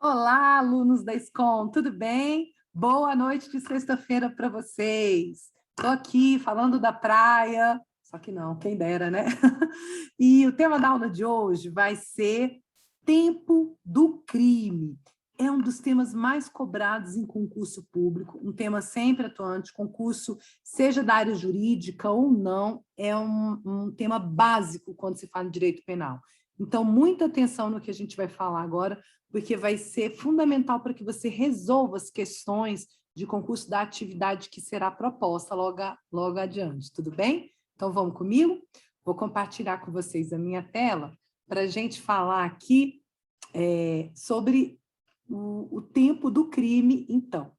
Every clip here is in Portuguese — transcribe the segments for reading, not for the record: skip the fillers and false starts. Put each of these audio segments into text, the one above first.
Olá, alunos da SCOM, tudo bem? Boa noite de sexta-feira para vocês. Estou aqui falando da praia, só que não, quem dera, né? E o tema da aula de hoje vai ser tempo do crime. É um dos temas mais cobrados em concurso público, um tema sempre atuante, concurso, seja da área jurídica ou não, é um tema básico quando se fala em direito penal. Então, muita atenção no que a gente vai falar agora, porque vai ser fundamental para que você resolva as questões de concurso da atividade que será proposta logo adiante, tudo bem? Então, vamos comigo? Vou compartilhar com vocês a minha tela para a gente falar aqui sobre o tempo do crime, então.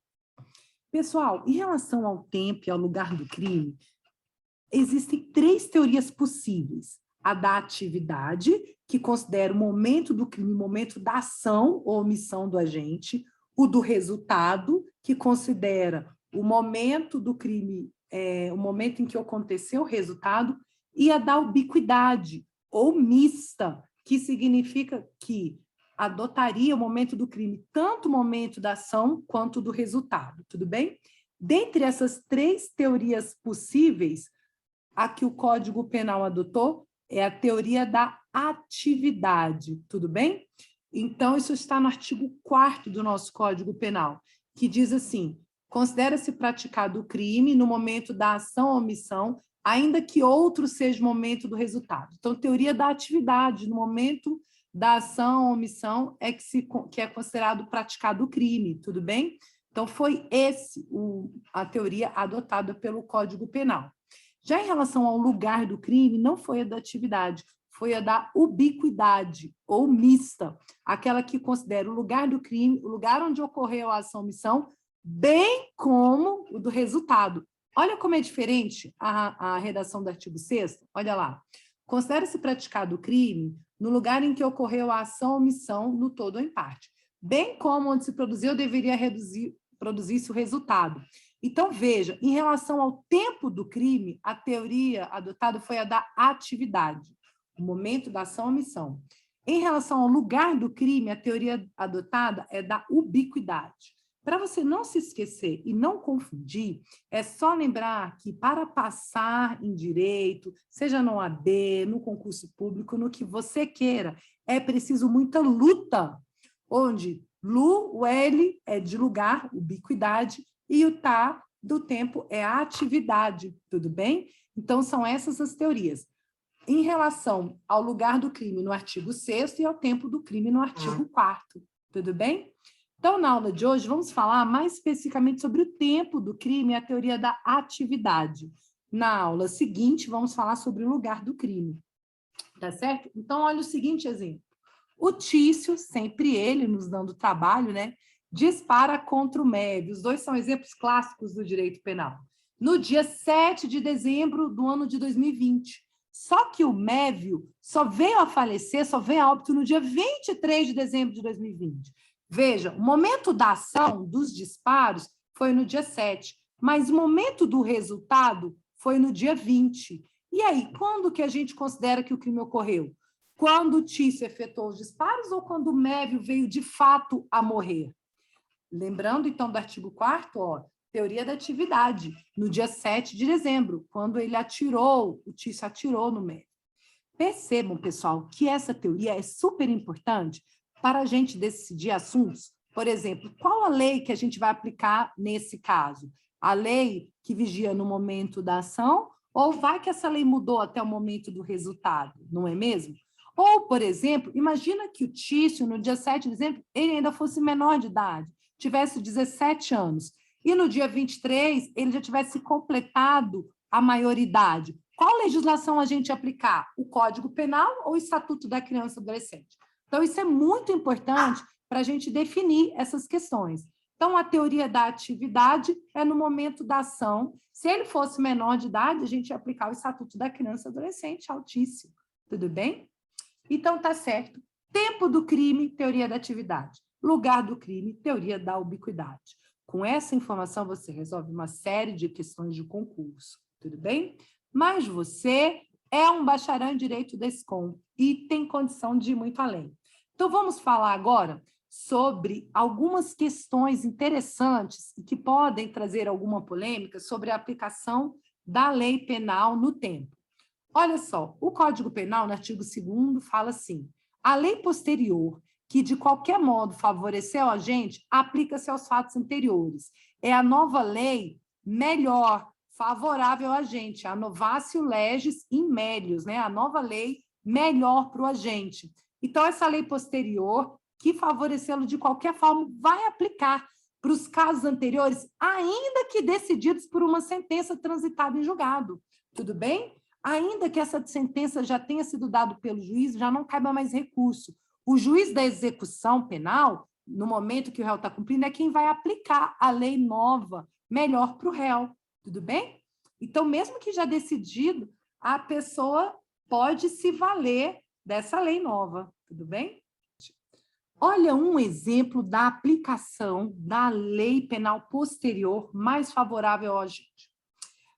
Pessoal, em relação ao tempo e ao lugar do crime, existem três teorias possíveis. A da atividade, que considera o momento do crime, o momento da ação ou omissão do agente. O do resultado, que considera o momento do crime, o momento em que aconteceu o resultado. E a da ubiquidade, ou mista, que significa que adotaria o momento do crime, tanto o momento da ação quanto do resultado, tudo bem? Dentre essas três teorias possíveis, a que o Código Penal adotou é a teoria da atividade, tudo bem? Então, isso está no artigo 4º do nosso Código Penal, que diz assim: considera-se praticado o crime no momento da ação ou omissão, ainda que outro seja o momento do resultado. Então, teoria da atividade, no momento da ação ou omissão que é considerado praticado o crime, tudo bem? Então, foi a teoria adotada pelo Código Penal. Já em relação ao lugar do crime, não foi a da atividade, foi a da ubiquidade, ou mista, aquela que considera o lugar do crime, o lugar onde ocorreu a ação ou omissão, bem como o do resultado. Olha como é diferente a redação do artigo 6º, olha lá. Considera-se praticado o crime no lugar em que ocorreu a ação ou omissão, no todo ou em parte, bem como onde se produziu deveria produzir-se o resultado. Então, veja, em relação ao tempo do crime, a teoria adotada foi a da atividade, o momento da ação ou omissão. Em relação ao lugar do crime, a teoria adotada é da ubiquidade. Para você não se esquecer e não confundir, é só lembrar que para passar em direito, seja no OAB, no concurso público, no que você queira, é preciso muita luta, onde o L é de lugar, ubiquidade, e o tá do tempo é a atividade, tudo bem? Então, são essas as teorias. Em relação ao lugar do crime no artigo 6º e ao tempo do crime no artigo 4º, tudo bem? Então, na aula de hoje, vamos falar mais especificamente sobre o tempo do crime e a teoria da atividade. Na aula seguinte, vamos falar sobre o lugar do crime, tá certo? Então, olha o seguinte exemplo. O Tício, sempre ele nos dando trabalho, né, dispara contra o Mévio. Os dois são exemplos clássicos do direito penal. No dia 7 de dezembro do ano de 2020. Só que o Mévio só veio a falecer, só veio a óbito no dia 23 de dezembro de 2020. Veja, o momento da ação, dos disparos, foi no dia 7, mas o momento do resultado foi no dia 20. E aí, quando que a gente considera que o crime ocorreu? Quando o Tício efetuou os disparos ou quando o Mévio veio de fato a morrer? Lembrando, então, do artigo 4º, teoria da atividade, no dia 7 de dezembro, quando ele atirou, o Tício atirou no Mévio. Percebam, pessoal, que essa teoria é super importante para a gente decidir assuntos. Por exemplo, qual a lei que a gente vai aplicar nesse caso? A lei que vigia no momento da ação ou vai que essa lei mudou até o momento do resultado, não é mesmo? Ou, por exemplo, imagina que o Tício, no dia 7 de dezembro, ele ainda fosse menor de idade, tivesse 17 anos, e no dia 23 ele já tivesse completado a maioridade. Qual legislação a gente aplicar? O Código Penal ou o Estatuto da Criança e Adolescente? Então, isso é muito importante para a gente definir essas questões. Então, a teoria da atividade é no momento da ação. Se ele fosse menor de idade, a gente ia aplicar o Estatuto da Criança e Adolescente, altíssimo. Tudo bem? Então, tá certo. Tempo do crime, teoria da atividade. Lugar do crime, teoria da ubiquidade. Com essa informação, você resolve uma série de questões de concurso. Tudo bem? Mas você é um bacharel em Direito da SCOM e tem condição de ir muito além. Então, vamos falar agora sobre algumas questões interessantes e que podem trazer alguma polêmica sobre a aplicação da lei penal no tempo. Olha só, o Código Penal, no artigo 2º, fala assim: a lei posterior, que de qualquer modo favoreceu a gente, aplica-se aos fatos anteriores. É a nova lei melhor, favorável a gente, a novatio legis in melius, né? A nova lei melhor para o agente. Então, essa lei posterior, que favorecê-lo de qualquer forma, vai aplicar para os casos anteriores, ainda que decididos por uma sentença transitada em julgado. Tudo bem? Ainda que essa sentença já tenha sido dada pelo juiz, já não caiba mais recurso. O juiz da execução penal, no momento que o réu está cumprindo, é quem vai aplicar a lei nova, melhor para o réu. Tudo bem? Então, mesmo que já decidido, a pessoa pode se valer dessa lei nova. Tudo bem? Olha um exemplo da aplicação da lei penal posterior mais favorável a gente.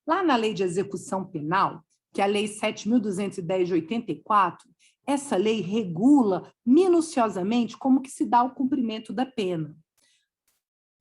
Lá na lei de execução penal, que é a lei 7.210 de 84, essa lei regula minuciosamente como que se dá o cumprimento da pena.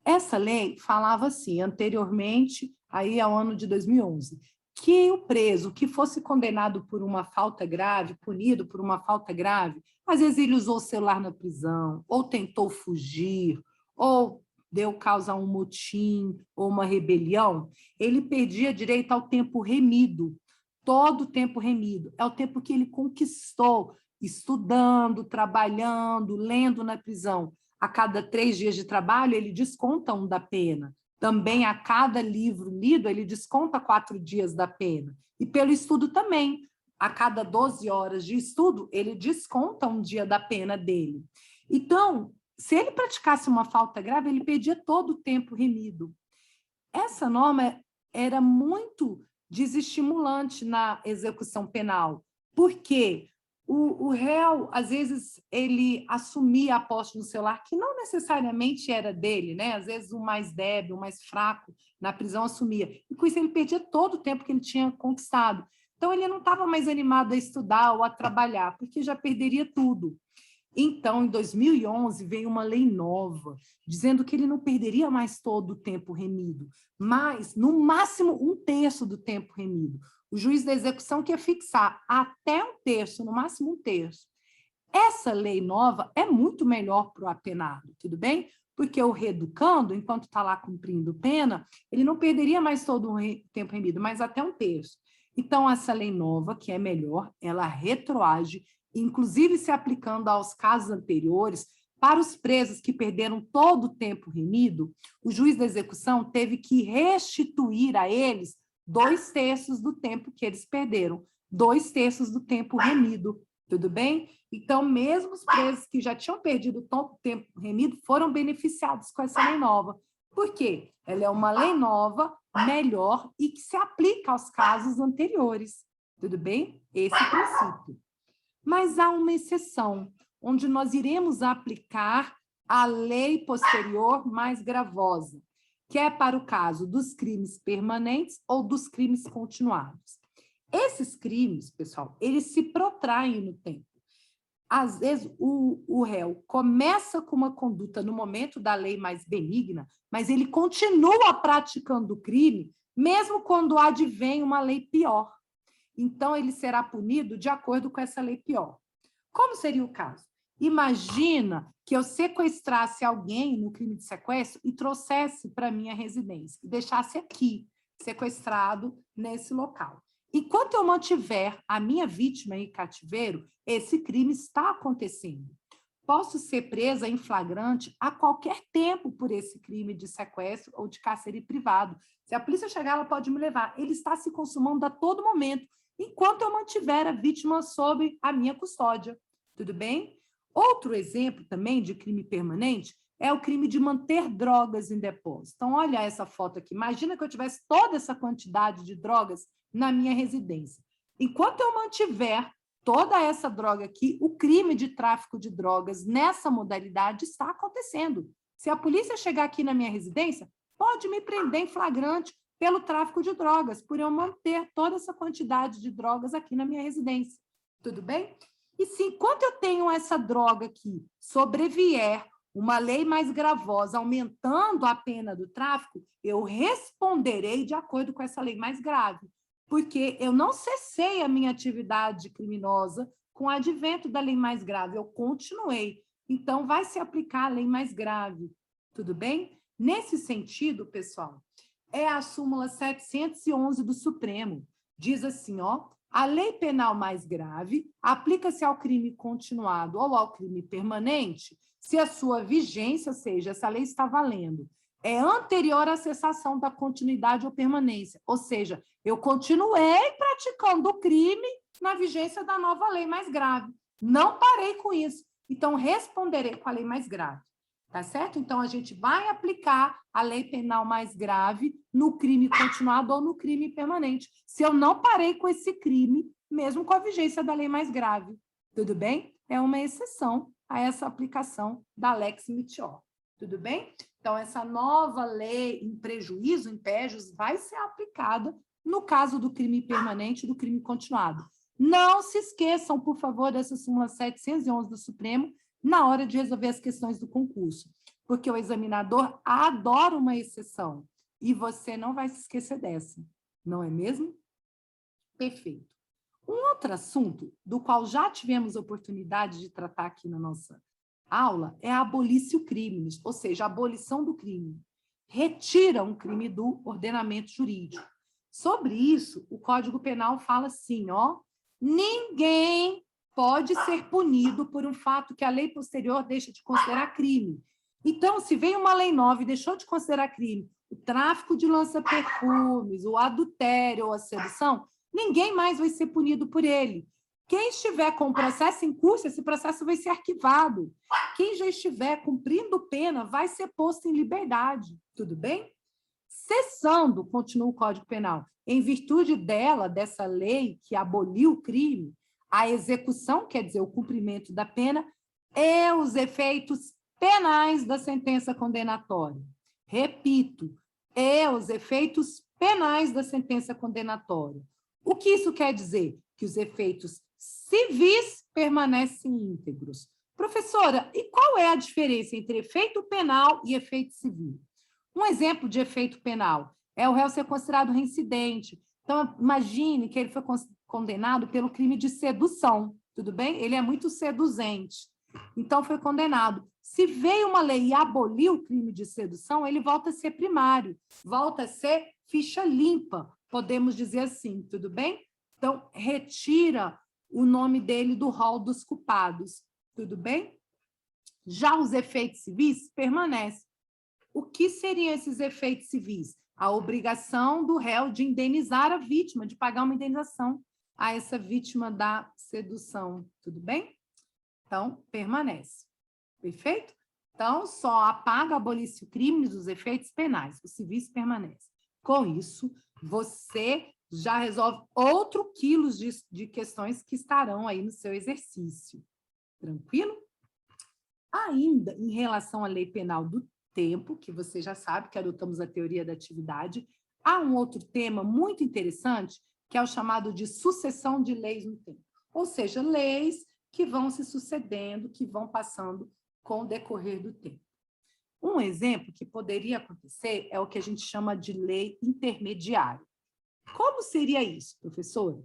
Essa lei falava assim, anteriormente, aí ao ano de 2011, que o preso que fosse condenado por uma falta grave, punido por uma falta grave, às vezes ele usou o celular na prisão, ou tentou fugir, ou deu causa a um motim ou uma rebelião, ele perdia direito ao tempo remido, todo o tempo remido. É o tempo que ele conquistou, estudando, trabalhando, lendo na prisão. A cada 3 dias de trabalho, ele desconta 1 da pena. Também, a cada livro lido, ele desconta 4 dias da pena. E pelo estudo também. A cada 12 horas de estudo, ele desconta 1 dia da pena dele. Então, se ele praticasse uma falta grave, ele perdia todo o tempo remido. Essa norma era muito desestimulante na execução penal, porque o réu, às vezes, ele assumia a posse no celular, que não necessariamente era dele, né? Às vezes, o mais débil, o mais fraco na prisão assumia. E com isso, ele perdia todo o tempo que ele tinha conquistado. Então, ele não estava mais animado a estudar ou a trabalhar, porque já perderia tudo. Então, em 2011, veio uma lei nova, dizendo que ele não perderia mais todo o tempo remido, mas, no máximo, 1/3 do tempo remido. O juiz da execução quer fixar até 1/3, no máximo 1/3. Essa lei nova é muito melhor para o apenado, tudo bem? Porque o reeducando, enquanto está lá cumprindo pena, ele não perderia mais todo o tempo remido, mas até 1/3. Então, essa lei nova, que é melhor, ela retroage, inclusive se aplicando aos casos anteriores, para os presos que perderam todo o tempo remido, o juiz da execução teve que restituir a eles 2/3 do tempo que eles perderam, 2/3 do tempo remido, tudo bem? Então, mesmo os presos que já tinham perdido todo o tempo remido foram beneficiados com essa lei nova. Por quê? Ela é uma lei nova, melhor e que se aplica aos casos anteriores, tudo bem? Esse é o princípio. Mas há uma exceção, onde nós iremos aplicar a lei posterior mais gravosa, que é para o caso dos crimes permanentes ou dos crimes continuados. Esses crimes, pessoal, eles se protraem no tempo. Às vezes, o réu começa com uma conduta no momento da lei mais benigna, mas ele continua praticando o crime, mesmo quando advém uma lei pior. Então, ele será punido de acordo com essa lei pior. Como seria o caso? Imagina que eu sequestrasse alguém no crime de sequestro e trouxesse para a minha residência, e deixasse aqui, sequestrado nesse local. Enquanto eu mantiver a minha vítima em cativeiro, esse crime está acontecendo. Posso ser presa em flagrante a qualquer tempo por esse crime de sequestro ou de cárcere privado. Se a polícia chegar, ela pode me levar. Ele está se consumando a todo momento, enquanto eu mantiver a vítima sob a minha custódia. Tudo bem? Outro exemplo também de crime permanente é o crime de manter drogas em depósito. Então, olha essa foto aqui. Imagina que eu tivesse toda essa quantidade de drogas na minha residência. Enquanto eu mantiver toda essa droga aqui, o crime de tráfico de drogas nessa modalidade está acontecendo. Se a polícia chegar aqui na minha residência, pode me prender em flagrante pelo tráfico de drogas, por eu manter toda essa quantidade de drogas aqui na minha residência. Tudo bem? E se enquanto eu tenho essa droga aqui, sobrevier uma lei mais gravosa, aumentando a pena do tráfico, eu responderei de acordo com essa lei mais grave, porque eu não cessei a minha atividade criminosa com o advento da lei mais grave, eu continuei. Então, vai se aplicar a lei mais grave, tudo bem? Nesse sentido, pessoal, é a súmula 711 do Supremo. Diz assim, ó, a lei penal mais grave aplica-se ao crime continuado ou ao crime permanente se a sua vigência, ou seja, essa lei está valendo, é anterior à cessação da continuidade ou permanência. Ou seja, eu continuei praticando o crime na vigência da nova lei mais grave. Não parei com isso. Então, responderei com a lei mais grave. Tá certo? Então, a gente vai aplicar a lei penal mais grave no crime continuado ou no crime permanente, se eu não parei com esse crime, mesmo com a vigência da lei mais grave. Tudo bem? É uma exceção a essa aplicação da lex Mitior. Tudo bem? Então, essa nova lei em prejuízo, em pégios, vai ser aplicada no caso do crime permanente e do crime continuado. Não se esqueçam, por favor, dessa súmula 711 do Supremo, na hora de resolver as questões do concurso, porque o examinador adora uma exceção, e você não vai se esquecer dessa, não é mesmo? Perfeito. Um outro assunto, do qual já tivemos oportunidade de tratar aqui na nossa aula, é a abolício crimes, ou seja, a abolição do crime. Retira um crime do ordenamento jurídico. Sobre isso, o Código Penal fala assim, ó, ninguém pode ser punido por um fato que a lei posterior deixa de considerar crime. Então, se vem uma lei nova e deixou de considerar crime o tráfico de lança-perfumes, o adultério ou a sedução, ninguém mais vai ser punido por ele. Quem estiver com o processo em curso, esse processo vai ser arquivado. Quem já estiver cumprindo pena vai ser posto em liberdade. Tudo bem? Cessando, continua o Código Penal, em virtude dessa lei que aboliu o crime, a execução, quer dizer, o cumprimento da pena, e os efeitos penais da sentença condenatória. Repito, e os efeitos penais da sentença condenatória. O que isso quer dizer? Que os efeitos civis permanecem íntegros. Professora, e qual é a diferença entre efeito penal e efeito civil? Um exemplo de efeito penal é o réu ser considerado reincidente. Então, imagine que ele foi condenado pelo crime de sedução, tudo bem? Ele é muito seduzente, então foi condenado. Se veio uma lei e aboliu o crime de sedução, ele volta a ser primário, volta a ser ficha limpa, podemos dizer assim, tudo bem? Então, retira o nome dele do rol dos culpados, tudo bem? Já os efeitos civis permanecem. O que seriam esses efeitos civis? A obrigação do réu de indenizar a vítima, de pagar uma indenização a essa vítima da sedução, tudo bem? Então, permanece. Perfeito? Então, só apaga, abolice o crime dos efeitos penais, os civis permanecem. Com isso, você já resolve outros quilos de questões que estarão aí no seu exercício. Tranquilo? Ainda em relação à lei penal do tempo, que você já sabe que adotamos a teoria da atividade, há um outro tema muito interessante, que é o chamado de sucessão de leis no tempo. Ou seja, leis que vão se sucedendo, que vão passando com o decorrer do tempo. Um exemplo que poderia acontecer é o que a gente chama de lei intermediária. Como seria isso, professora?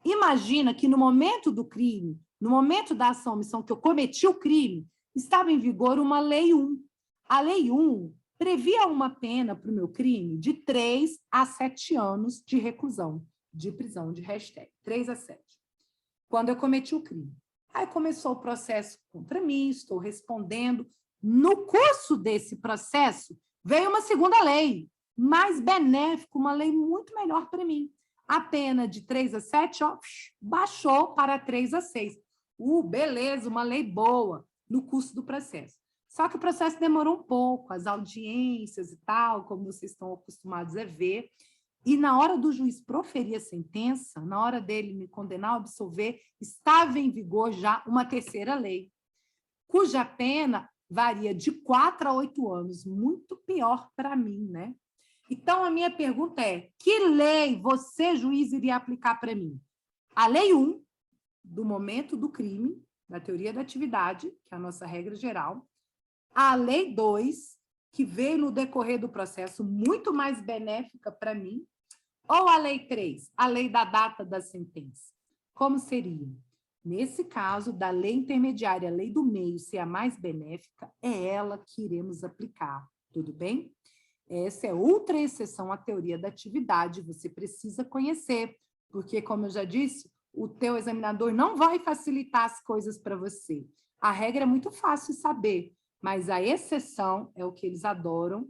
Imagina que no momento do crime, no momento da ação, omissão que eu cometi o crime, estava em vigor uma Lei 1. A Lei 1 previa uma pena para o meu crime de 3 a 7 anos de reclusão, de prisão, de hashtag, 3 a 7, quando eu cometi o crime. Aí começou o processo contra mim, estou respondendo. No curso desse processo, veio uma segunda lei, mais benéfica, uma lei muito melhor para mim. A pena de 3 a 7, ó, baixou para 3 a 6. Beleza, uma lei boa no curso do processo. Só que o processo demorou um pouco, as audiências e tal, como vocês estão acostumados a ver. E na hora do juiz proferir a sentença, na hora dele me condenar ou absolver, estava em vigor já uma terceira lei, cuja pena varia de 4 a 8 anos, muito pior para mim, né? Então, a minha pergunta é, que lei você, juiz, iria aplicar para mim? A Lei 1, do momento do crime, da teoria da atividade, que é a nossa regra geral, A Lei 2, que veio no decorrer do processo muito mais benéfica para mim, ou a Lei 3, a lei da data da sentença? Como seria? Nesse caso, da lei intermediária, a lei do meio ser a mais benéfica, é ela que iremos aplicar, tudo bem? Essa é outra exceção à teoria da atividade, você precisa conhecer, porque, como eu já disse, o teu examinador não vai facilitar as coisas para você. A regra é muito fácil saber, mas a exceção é o que eles adoram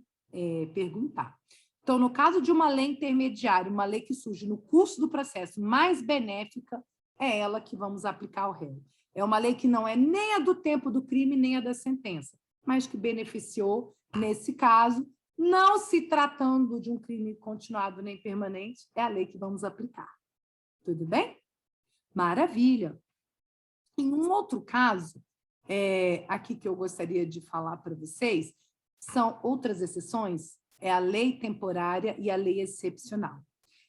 perguntar. Então, no caso de uma lei intermediária, uma lei que surge no curso do processo mais benéfica, é ela que vamos aplicar ao réu. É uma lei que não é nem a do tempo do crime, nem a da sentença, mas que beneficiou, nesse caso, não se tratando de um crime continuado nem permanente, é a lei que vamos aplicar. Tudo bem? Maravilha! Em um outro caso, aqui que eu gostaria de falar para vocês, são outras exceções, é a lei temporária e a lei excepcional.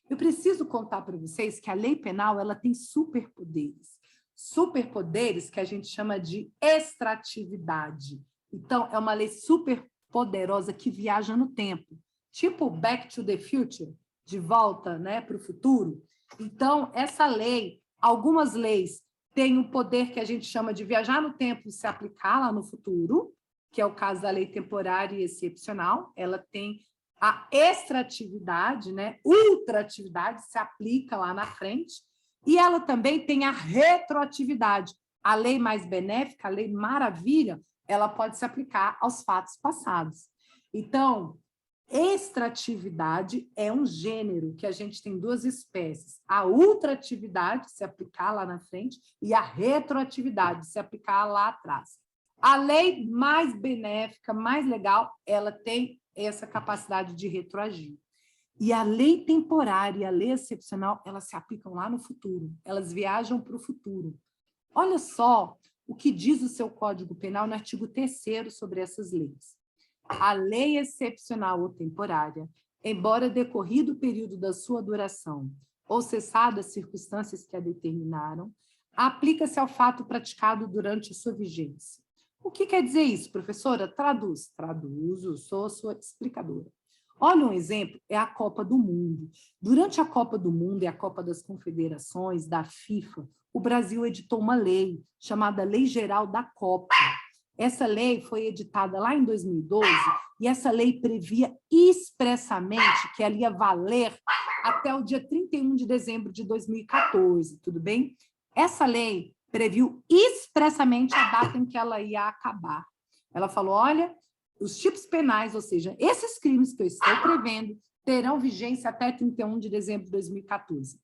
Eu preciso contar para vocês que a lei penal ela tem superpoderes. Superpoderes que a gente chama de extratividade. Então, é uma lei super poderosa que viaja no tempo. Tipo Back to the Future, de volta, né, para o futuro. Então, essa lei, algumas leis têm um poder que a gente chama de viajar no tempo e se aplicar lá no futuro, que é o caso da lei temporária e excepcional. Ela tem a extratividade, né? Ultratividade, se aplica lá na frente, e ela também tem a retroatividade. A lei mais benéfica, a lei maravilha, ela pode se aplicar aos fatos passados. Então, extratividade é um gênero que a gente tem duas espécies. A ultratividade, se aplicar lá na frente, e a retroatividade, se aplicar lá atrás. A lei mais benéfica, mais legal, ela tem essa capacidade de retroagir. E a lei temporária e a lei excepcional, elas se aplicam lá no futuro, elas viajam para o futuro. Olha só o que diz o seu Código Penal no artigo 3º sobre essas leis. A lei excepcional ou temporária, embora decorrido o período da sua duração ou cessadas as circunstâncias que a determinaram, aplica-se ao fato praticado durante a sua vigência. O que quer dizer isso, professora? Traduz. Traduzo, sou sua explicadora. Olha um exemplo, é a Copa do Mundo. Durante a Copa do Mundo e a Copa das Confederações, da FIFA, o Brasil editou uma lei chamada Lei Geral da Copa. Essa lei foi editada lá em 2012 e essa lei previa expressamente que ela ia valer até o dia 31 de dezembro de 2014, tudo bem? Essa lei previu expressamente a data em que ela ia acabar. Ela falou, olha, os tipos penais, ou seja, esses crimes que eu estou prevendo, terão vigência até 31 de dezembro de 2014.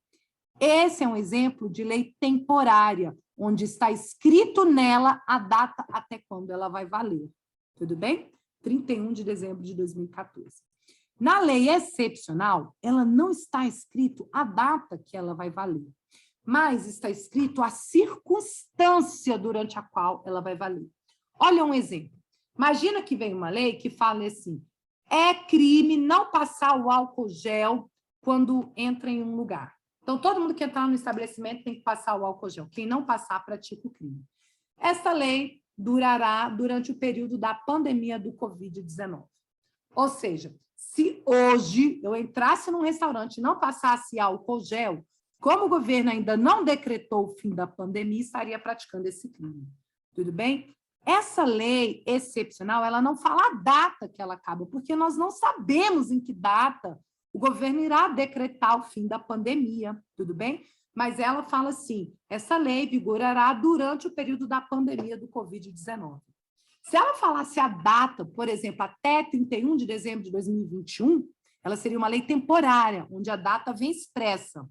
Esse é um exemplo de lei temporária, onde está escrito nela a data até quando ela vai valer. Tudo bem? 31 de dezembro de 2014. Na lei excepcional, ela não está escrito a data que ela vai valer, mas está escrito a circunstância durante a qual ela vai valer. Olha um exemplo. Imagina que vem uma lei que fala assim, é crime não passar o álcool gel quando entra em um lugar. Então, todo mundo que entrar no estabelecimento tem que passar o álcool gel. Quem não passar, pratica o crime. Essa lei durará durante o período da pandemia do Covid-19. Ou seja, se hoje eu entrasse num restaurante e não passasse álcool gel, como o governo ainda não decretou o fim da pandemia, estaria praticando esse crime. Tudo bem? Essa lei excepcional, ela não fala a data que ela acaba, porque nós não sabemos em que data o governo irá decretar o fim da pandemia, tudo bem? Mas ela fala assim, essa lei vigorará durante o período da pandemia do Covid-19. Se ela falasse a data, por exemplo, até 31 de dezembro de 2021, ela seria uma lei temporária, onde a data vem expressa.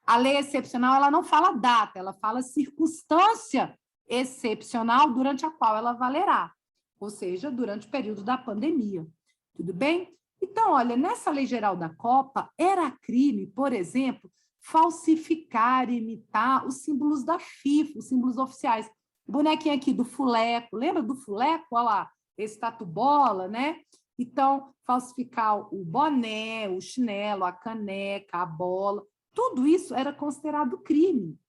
A lei excepcional, ela não fala data, ela fala circunstância excepcional durante a qual ela valerá, ou seja, durante o período da pandemia. Tudo bem? Então, olha, nessa Lei Geral da Copa, era crime, por exemplo, falsificar, imitar os símbolos da FIFA, os símbolos oficiais. O bonequinho aqui do fuleco, lembra do fuleco? Olha lá, esse tatu-bola, né? Então, falsificar o boné, o chinelo, a caneca, a bola, tudo isso era considerado crime,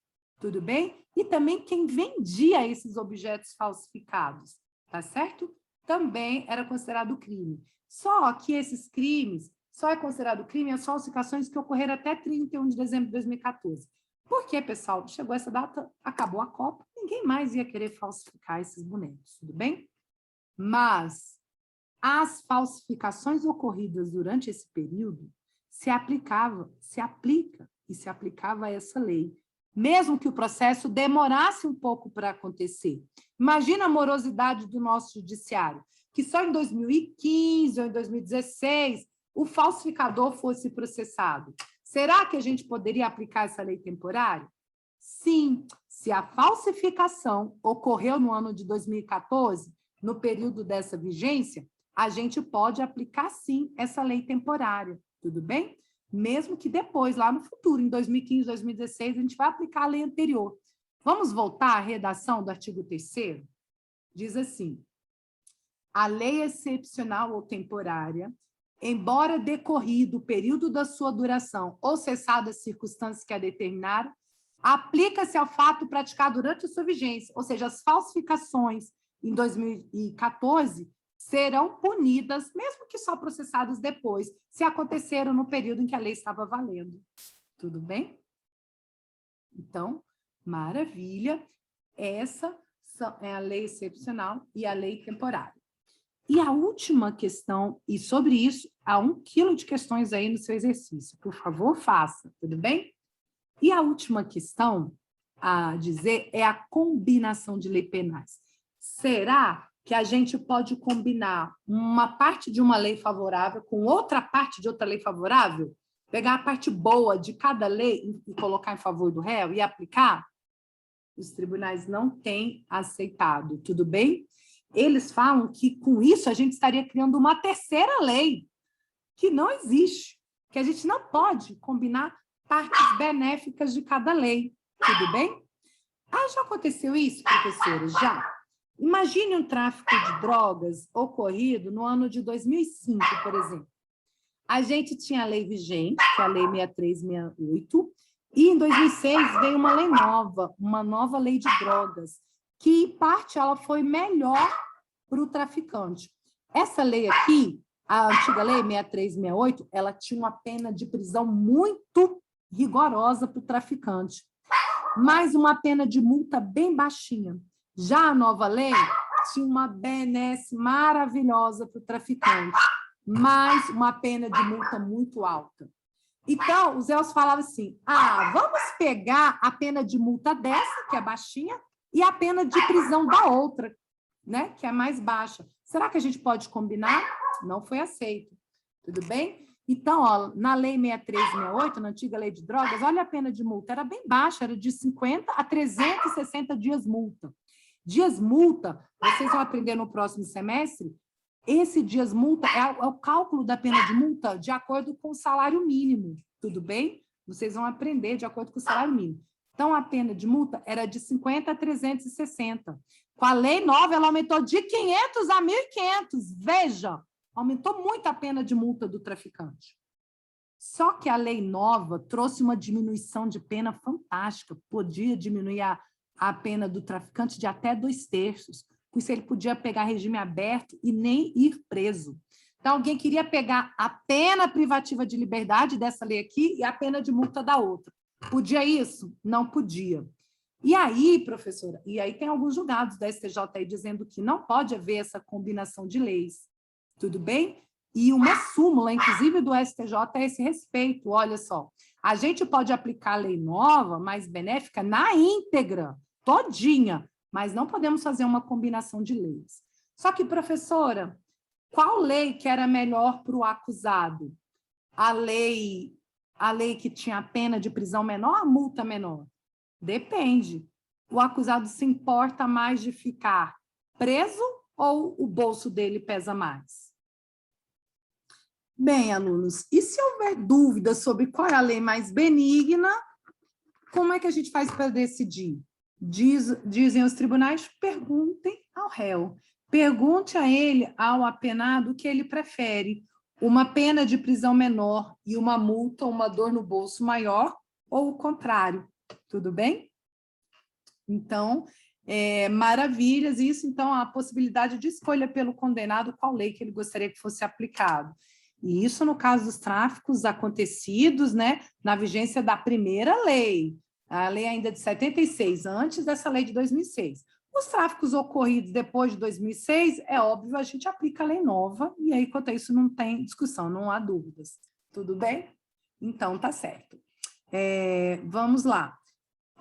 tudo bem? E também quem vendia esses objetos falsificados, tá certo? também era considerado crime. Só que esses crimes, só é considerado crime as falsificações que ocorreram até 31 de dezembro de 2014. Por quê, pessoal? Chegou essa data, acabou a Copa, ninguém mais ia querer falsificar esses bonecos, tudo bem? Mas as falsificações ocorridas durante esse período se aplicava a essa lei, mesmo que o processo demorasse um pouco para acontecer. Imagina a morosidade do nosso judiciário, que só em 2015 ou em 2016 o falsificador fosse processado. Será que a gente poderia aplicar essa lei temporária? Sim, se a falsificação ocorreu no ano de 2014, no período dessa vigência, a gente pode aplicar, sim, essa lei temporária, tudo bem? Mesmo que depois, lá no futuro, em 2015, 2016, a gente vai aplicar a lei anterior. Vamos voltar à redação do artigo 3º? Diz assim: a lei excepcional ou temporária, embora decorrido o período da sua duração ou cessado as circunstâncias que a determinaram, aplica-se ao fato praticado durante a sua vigência, ou seja, as falsificações em 2014 serão punidas, mesmo que só processadas depois, se aconteceram no período em que a lei estava valendo. Tudo bem? Então, maravilha. Essa é a lei excepcional e a lei temporária. E a última questão, e sobre isso, há 1 quilo de questões aí no seu exercício. Por favor, faça, tudo bem? E a última questão a dizer é a combinação de leis penais. Será que a gente pode combinar uma parte de uma lei favorável com outra parte de outra lei favorável? Pegar a parte boa de cada lei e colocar em favor do réu e aplicar? Os tribunais não têm aceitado, tudo bem? Eles falam que, com isso, a gente estaria criando uma terceira lei, que não existe, que a gente não pode combinar partes benéficas de cada lei, tudo bem? Ah, já aconteceu isso, professora? Já. Imagine um tráfico de drogas ocorrido no ano de 2005, por exemplo. A gente tinha a lei vigente, que é a Lei 6368, e em 2006 veio uma nova lei de drogas, que, em parte, ela foi melhor para o traficante. Essa lei aqui, a antiga lei 6368, ela tinha uma pena de prisão muito rigorosa para o traficante, mas uma pena de multa bem baixinha. Já a nova lei tinha uma benesse maravilhosa para o traficante, mas uma pena de multa muito alta. Então, os réus falavam assim, vamos pegar a pena de multa dessa, que é baixinha, e a pena de prisão da outra, né, que é mais baixa. Será que a gente pode combinar? Não foi aceito. Tudo bem? Então, ó, na Lei 6368, na antiga Lei de Drogas, olha a pena de multa, era bem baixa, era de 50 a 360 dias multa. Dias multa, vocês vão aprender no próximo semestre, esse dias multa é o cálculo da pena de multa de acordo com o salário mínimo, tudo bem? Vocês vão aprender de acordo com o salário mínimo. Então, a pena de multa era de 50 a 360. Com a lei nova, ela aumentou de 500 a 1.500. Veja, aumentou muito a pena de multa do traficante. Só que a lei nova trouxe uma diminuição de pena fantástica. Podia diminuir a pena do traficante de até 2/3. Com isso, ele podia pegar regime aberto e nem ir preso. Então, alguém queria pegar a pena privativa de liberdade dessa lei aqui e a pena de multa da outra. Podia isso? Não podia. E aí, professora, e aí tem alguns julgados da STJ aí dizendo que não pode haver essa combinação de leis. Tudo bem? E uma súmula, inclusive, do STJ a esse respeito. Olha só, a gente pode aplicar a lei nova, mais benéfica, na íntegra, todinha, mas não podemos fazer uma combinação de leis. Só que, professora, qual lei que era melhor para o acusado? A lei que tinha a pena de prisão menor ou a multa menor? Depende. O acusado se importa mais de ficar preso ou o bolso dele pesa mais? Bem, alunos, e se houver dúvidas sobre qual é a lei mais benigna, como é que a gente faz para decidir? Dizem os tribunais, perguntem ao réu. Pergunte a ele, ao apenado, o que ele prefere, uma pena de prisão menor e uma multa ou uma dor no bolso maior, ou o contrário. Tudo bem? Então, Maravilhas, isso, então, a possibilidade de escolha pelo condenado qual lei que ele gostaria que fosse aplicado. E isso no caso dos tráficos acontecidos, né, na vigência da primeira lei, a lei ainda de 76, antes dessa lei de 2006. Os tráficos ocorridos depois de 2006, é óbvio, a gente aplica a lei nova, e aí, quanto a isso, não tem discussão, não há dúvidas. Tudo bem? Então, tá certo. Vamos lá.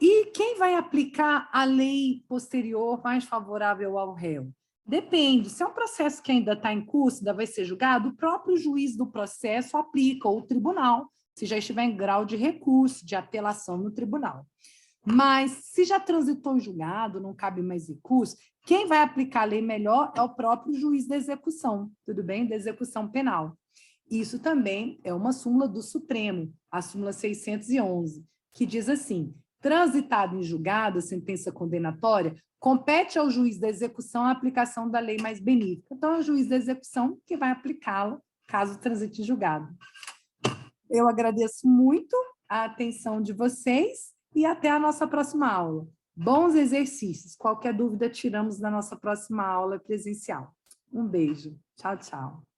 E quem vai aplicar a lei posterior mais favorável ao réu? Depende. Se é um processo que ainda está em curso, ainda vai ser julgado, o próprio juiz do processo aplica, ou o tribunal, se já estiver em grau de recurso, de apelação no tribunal. Mas, se já transitou em julgado, não cabe mais recurso, quem vai aplicar a lei melhor é o próprio juiz da execução, tudo bem? Da execução penal. Isso também é uma súmula do Supremo, a súmula 611, que diz assim: transitada em julgado a sentença condenatória, compete ao juiz da execução a aplicação da lei mais benéfica. Então, é o juiz da execução que vai aplicá-la, caso transite em julgado. Eu agradeço muito a atenção de vocês e até a nossa próxima aula. Bons exercícios. Qualquer dúvida, tiramos na nossa próxima aula presencial. Um beijo. Tchau, tchau.